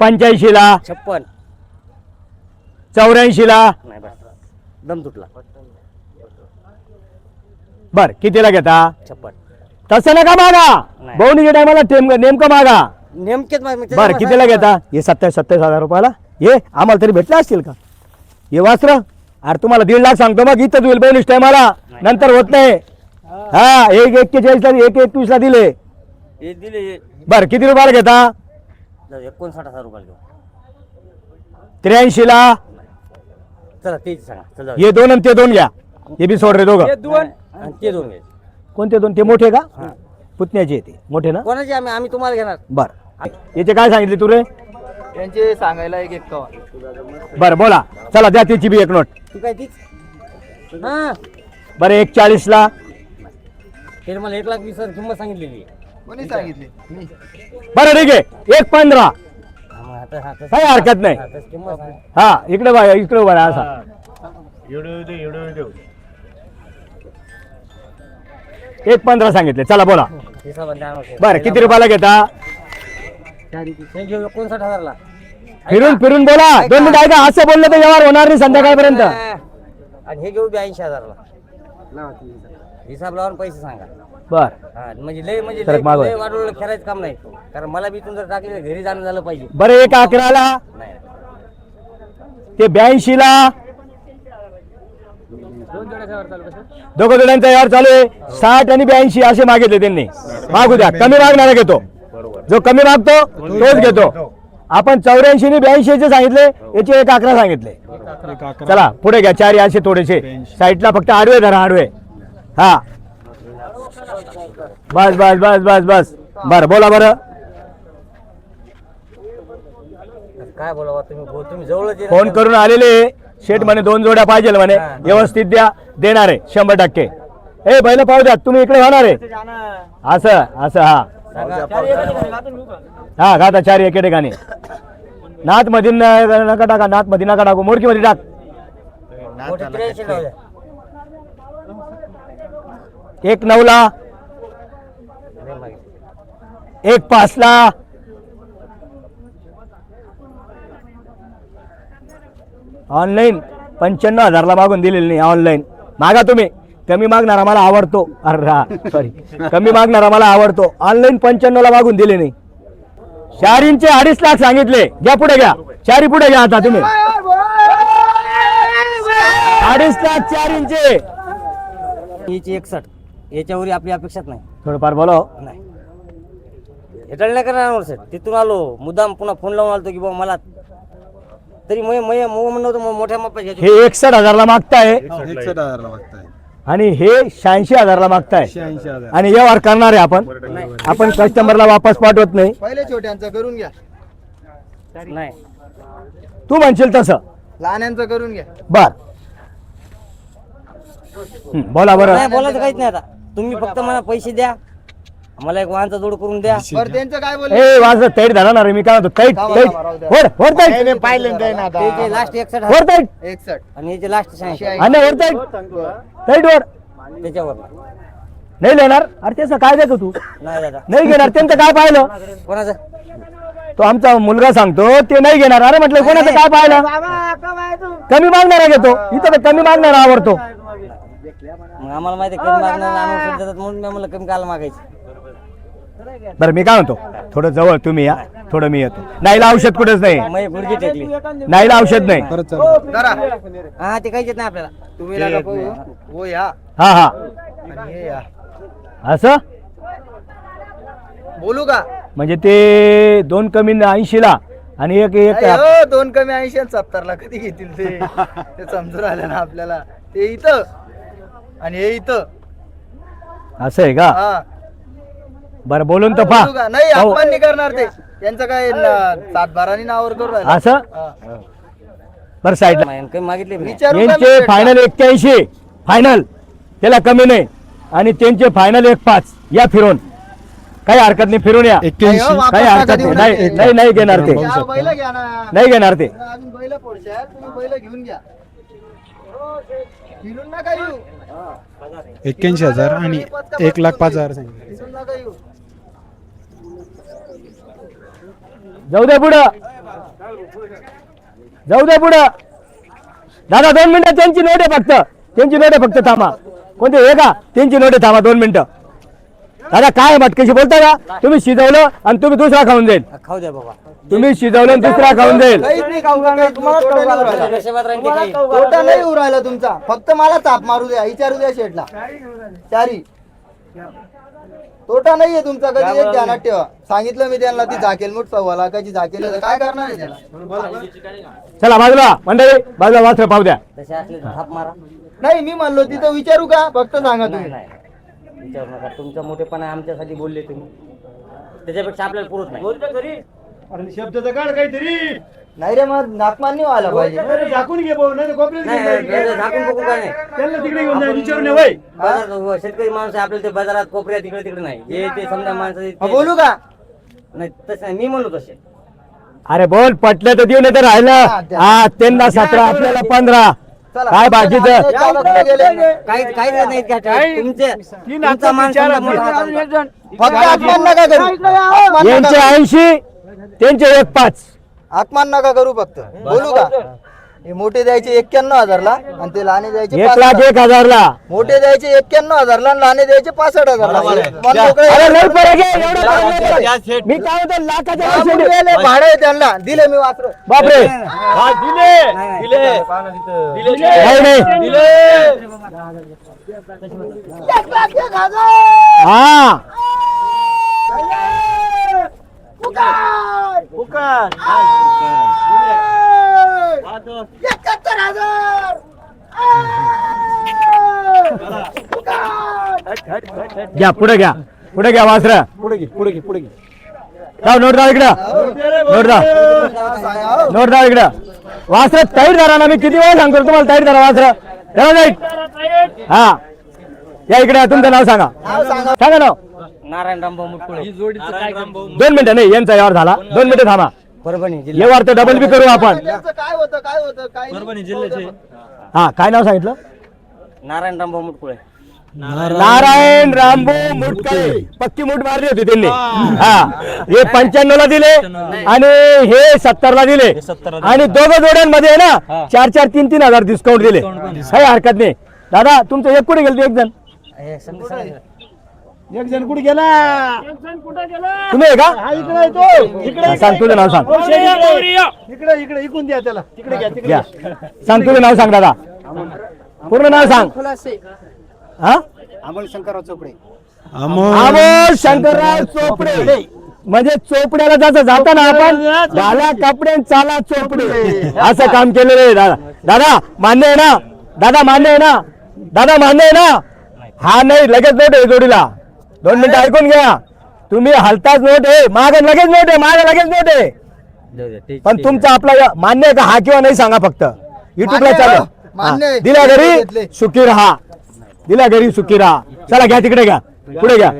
85 ला, 56. 84 ला. नाही बस दम तुटला. बर कितीला घेता? 56. तसं नका मागा, नाही. बहुणीच्या टायमाला नेमकं मागा. नेमकेच बर कितीला घेता? हे 27,000 रुपयाला. हे आम्हाला तरी भेटले असतील का? हे वासर अरे तुम्हाला 1.5 लाख सांगतो, मग इथं होईल बोनस टायमाला, नंतर होत नाही. हा 1.41 ला 1.21 ला दिले. हे दिले. बर किती रुपयाला घेता? 59,000 रुपये घेऊ. 83 ला. चला तेच सांगा. चला हे 2 आणि ते 2 घ्या. हे बी सोड रे दोघं. आणि ते 2 घ्यायचे. कोणते 2? ते मोठे का? पुतण्याचे ते मोठे ना? कोणाचे? आम्ही तुम्हाला घेणार. बर याचे काय सांगितले तू रे? त्यांचे सांगायला 151. बर बोला. चला द्या त्याची बी एक नोट. तू काय तीच? हा बरं 1.40 ला. ते मला 1,20,000 किंमत सांगितलेली. कोणी सांगितले? बरं ठीक आहे 1.15. आता काही हरकत नाही. किंमत सांग. हा इकडे बघा, इकडे बघा असा. 1.15 सांगितले. चला बोला. हिसाबाने द्या आम्हाला. बरं किती रुपयाला घेता? हे घेऊ 59,000 ला. फिरून फिरून बोला. 2 मिनिट ऐका. असं बोललं तर व्यवहार होणार नाही संध्याकाळपर्यंत. आणि हे घेऊ 82,000 ला. हिसाब लावून पैसे सांगा. बर हा म्हणजे लय सरक मागं. लय वाढवलं खेळायचं काम नाही, कारण मला बी इथून जर टाकले घरी जाणं झालं पाहिजे. बरं 1.11 ला. नाही ते 82 ला. दोघं जोड्यांचा व्यवहार चालू आहे. 60 आणि 82 असे मागितले त्यांनी. मागू द्या, कमी मागणारा घेतो. जो कमी मागतो तोच घेतो. आपण 84 आणि 82 सांगितले, याचे 1.11 सांगितले. चला पुढे घ्या. 4 असे थोडेसे साईडला फक्त आडवे धरा, आडवे. हा बस बस बस बस बस. बर बोला. बरं काय बोलावं तुम्ही जवळच आहे. फोन करून आलेले शेठ म्हणे 2 जोड्या पाहिजे म्हणे, व्यवस्थित द्या. देणार आहे 100%. ए बैल पाहू द्या, तुम्ही इकडे होणार आहे असं असं. हा हा घाता 4 एके ठिकाणी. नाथ मध्ये नका टाका, नाथ मध्ये नका टाकू, मोडकी मध्ये टाक. मोठे 83 लावू द्या. 1.9 ला. 1.5 ला. ऑनलाईन 95,000 ला मागून दिलेली नाही. ऑनलाईन मागा तुम्ही. कमी मागणारा मला आवडतो. अरे सॉरी, कमी मागणारा मला आवडतो. ऑनलाईन 95 ला मागून दिले नाही. 4 इंचे 2.5 लाख सांगितले. घ्या पुढे घ्या. 4 पुढे घ्या आता तुम्ही. 2.5 लाख 4 इंचे. याची 61. याच्यावर आपली अपेक्षाच नाही. थोडंफार बोला. नाही हेटल नाही करणार सर. तिथून आलो मुद्दाम, पुन्हा फोन लावून आलो की बाबा मला तरी म्हणलं होतं मोठ्या मापाचे. हे 61,000 ला मागताय 61,000 ला मागताय आणि हे 86,000 ला मागताय. 86,000. आणि व्यवहार करणार आहे आपण कस्टमरला वापस पाठवत नाही. पहिले छोट्यांचं करून घ्या, नाही तू म्हणशील तसं. लहान्यांचं करून घ्या. बर बोला. बरं नाही बोलायचं काहीच नाही. आता तुम्ही फक्त मला पैसे द्या, मला एक वाहनचा जोड करून द्या. बरं त्यांचं काय बोलले? ए वाज तैट धरा ना रे. मी काय म्हणतो तैट तैट होड होड तैट. पाहिलं नाही ना आता. त्याचे लास्ट 61 होड तैट 61. आणि याचे लास्ट 86 आणि होड तैट तैट वर त्याच्यावर नाही देणार. अरे त्याचं काय देतो तू? नाही दादा. नाही घेणार. त्यांचं काय पाहिलं? कोणाचं? तो आमचा मुलगा सांगतो ते नाही घेणार. अरे म्हटलं कोणाचं काय पाहिलं? कमी मागणारा घेतो. इथं तर कमी मागणारा आवडतो. मग आम्हाला माहिती आहे कमी मागणार आणून देतात म्हणून मी मला कमी काला मागायचं. बरं मी काय म्हणतो, थोडं जवळ तुम्ही या, थोडं मी येतो. नाहीला औषध कुठेच नाही. मग गुडघे टेकली. नाहीला औषध नाही. जरा हा ते काहीच येत नाही आपल्याला. तुम्ही नका पाहू. हो या हा हा आणि हे या. असं बोलू का? म्हणजे ते 2 कमी 80 ला आणि एक एक नाही हो, 2 कमी 80 आणि 70 ला कधी घेतील ते? ते समजून आलं ना आपल्याला. ते इथं आणि हे इथं. असं आहे का? हा बरं बोलून तर बोलू का? नाही पहा. आपण नाही करणार ते. त्यांचं काय 7-12 नावावर करू राहिलं. असं हा. बरं साईडला कमी मागितले मी. विचारू का यांचे मी? फायनल 81 फायनल, त्याला कमी नाही. आणि त्यांचे फायनल 1.5. या फिरून काही हरकत नाही, फिरून या. नाही हो, वापस काही नका हरकत देऊ. नाही. नाही नाही घेणार ते. या, बैल घ्या ना. नाही घेणार ते. अजून बैल पोडशाल, तुम्ही बैल घेऊन घ्या. फिरून नका येऊ. 81,000 आणि 1,05,000 सांगितले. फिरून नका येऊ. जाऊ दे पुढं, जाऊ दे पुढं. दादा 2 मिनिटं, त्यांची नोट आहे फक्त, त्यांची नोट आहे फक्त, थांबा. कोणते हे का, त्यांची नोट आहे, थांबा 2 मिनिटं. दादा काय मटकेशी बोलता का, तुम्ही शिजवलं आणि तुम्ही दुसरा खाऊन जाईल, खाऊ द्या बाबा. तुम्ही शिजवलं आणि दुसरा खाऊन जाईल. काहीच नाही खाऊ का? तुम्हाला तोटा नाही उरायला. नशिबात राहील ते काही. तोटा नाही उरायला तुमचा, फक्त मला ताप मारू द्या, विचारू द्या शेटला. चारी तोटा नाहीये तुमचा, कधी एक ध्यानात ठेवा. सांगितलं मी त्यांना, ती झाकेल मुठ 1.25 लाखाची झाकेल आहे, तर काय करणार आहे त्याला? चला बाजूला मंडळी, बाजूला वासरं पाहू द्या. तसे असले तर थाप मारा. नाही मी म्हणलो तिथं विचारू का, फक्त सांगा नाही तुम्ही. नाही विचारू नका, तुमचा मोठेपणा आमच्यासाठी बोलले तुम्ही, त्याच्यापेक्षा आपल्याला पुरत नाही. शब्दाचं काढ काहीतरी. नाही रे, मग नाकमान नाही व्हायला पाहिजे. झाकून घे भाऊ, नाही तर कोपऱ्यात नाही, घेऊन नाही, जाईल. नाही, झाकून बघू काय नाही. त्यांना तिकडे घेऊन जाईल, विचारून ये वय. बाजार शेतकरी माणूस आहे, आपल्याला ते बाजारात कोपऱ्यात तिकडे तिकडे नाही, जे ते समजा माणसं मग बोलू का? नाही तसं नाही, मी म्हणलो तसे. अरे बोल, पटलं तर देऊ, नाही तर राहिलं. हा, त्यांना 17, आपल्याला 15. चला. काय बाकीचं? या पुढे गेले. काही काही नाही तुमचा मान समजा मोठा होता. फक्त अपमान नका करू, अपमान नका यांचे करू. 80, त्यांचे 1.5. अपमान नका करू, फक्त बोलू का? हे मोठे द्यायचे 91,000 आणि ते लहाने द्यायचे 1,01,000 मोठे द्यायचे 91,000 आणि लहाने द्यायचे 65,000. अरे लय फरक आहे, एवढा फरक नाही. मी काय म्हणतो, लाखाच्या वर्षाने. भाडे आहे त्यांना, दिले मी वासर. बापरे, हा, दिले. नाही नाही, हा घ्या, पुढे घ्या, पुढे घ्या वासर. पुढे घे, पुढे घे, पुढे घे. जाऊ, नोट जाऊ इकडं, नोट जा, नोट जाऊ इकडं. वासर टाईट धरा ना, मी किती वेळा सांगतो तुम्हाला, टाईट धरा वासर, धरा टाईट. हा, या इकडे, तुमचं नाव सांगा, सांगा नाव. नारायण रामभाऊ मुटकुळे. 2 मिनिटं, नाही यांचा यावर झाला, 2 मिनिटं थांबा. परभणी जिल्हा. यावर तर डबल बी करू आपण. काय होतं काय हा, काय नाव सांगितलं? नारायण रामभाऊ मुटकुळे. नारायण रामभाऊ मुटकुळे. पक्की मूठ मारली होती त्यांनी. हा, हे 95 ला दिले आणि हे 70 ला दिले, आणि दोघं जोड्यांमध्ये आहे ना 4-4, 3-3 हजार डिस्काउंट दिले. काही हरकत नाही. दादा तुमचं एक कुठे गेलं? एक जण एक जण कुठे गेला? तुम्ही आहे का? इकडे आहे तो. इकडे सांग तुझं नाव, सांग. इकडे इकडे इकून द्या त्याला. तिकडे घ्या, तिकडे घ्या, सांग तुझं नाव, सांग दादा, पूर्ण नाव सांग. हा, अमोल शंकरराव चोपडे. अमोल शंकरराव चोपडे. म्हणजे चोपड्याला जसं जाताना आपण झाला कपडे चाला चोपडे, असं काम केलेलं आहे. दादा, दादा मान्य आहे ना? दादा मान्य आहे ना? दादा मान्य आहे ना? हा, नाही लगेच नोट आहे जोडीला. 2 मिनिटं ऐकून घ्या. तुम्ही हलताच नोट आहे, माग लगेच नोट आहे, माग लगेच नोट आहे. पण तुमचा आपला मान्य आहे का हा किंवा नाही सांगा फक्त. युट्यूबला चालू. मान्य आहे. दिल्या घरी सुखी राहा, दिल्या घरी सुखी राहा. चला घ्या, तिकडे घ्या, पुढे घ्या.